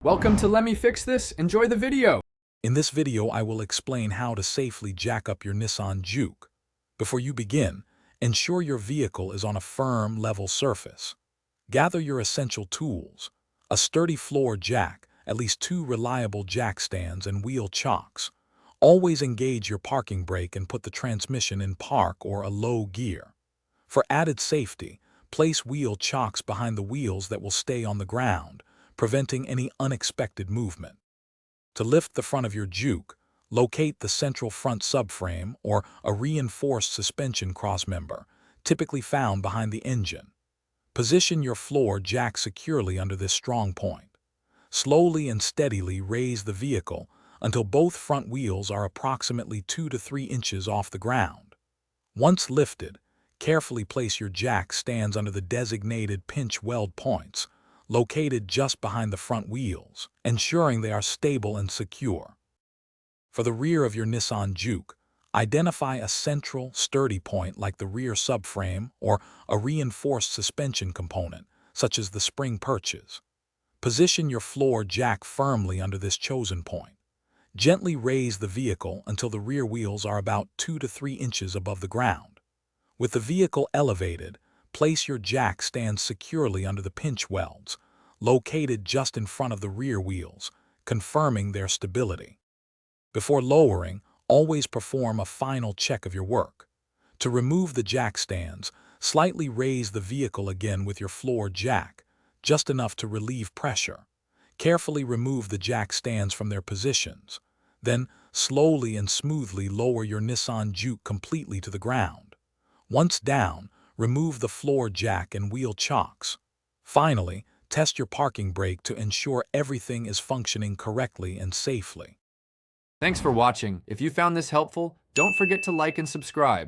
Welcome to Let Me Fix This. Enjoy the video. In this video, I will explain how to safely jack up your Nissan Juke. Before you begin, ensure your vehicle is on a firm, level surface. Gather your essential tools: a sturdy floor jack, at least 2 reliable jack stands, and wheel chocks. Always engage your parking brake and put the transmission in park or a low gear. For added safety, place wheel chocks behind the wheels that will stay on the ground, preventing any unexpected movement. To lift the front of your Juke, locate the central front subframe or a reinforced suspension crossmember, typically found behind the engine. Position your floor jack securely under this strong point. Slowly and steadily raise the vehicle until both front wheels are approximately 2 to 3 inches off the ground. Once lifted, carefully place your jack stands under the designated pinch weld points, located just behind the front wheels, ensuring they are stable and secure. For the rear of your Nissan Juke, identify a central, sturdy point like the rear subframe or a reinforced suspension component, such as the spring perches. Position your floor jack firmly under this chosen point. Gently raise the vehicle until the rear wheels are about 2 to 3 inches above the ground. With the vehicle elevated, place your jack stands securely under the pinch welds, located just in front of the rear wheels, confirming their stability. Before lowering, always perform a final check of your work. To remove the jack stands, slightly raise the vehicle again with your floor jack, just enough to relieve pressure. Carefully remove the jack stands from their positions. Then, slowly and smoothly lower your Nissan Juke completely to the ground. Once down, remove the floor jack and wheel chocks. Finally, test your parking brake to ensure everything is functioning correctly and safely. Thanks for watching. If you found this helpful, don't forget to like and subscribe.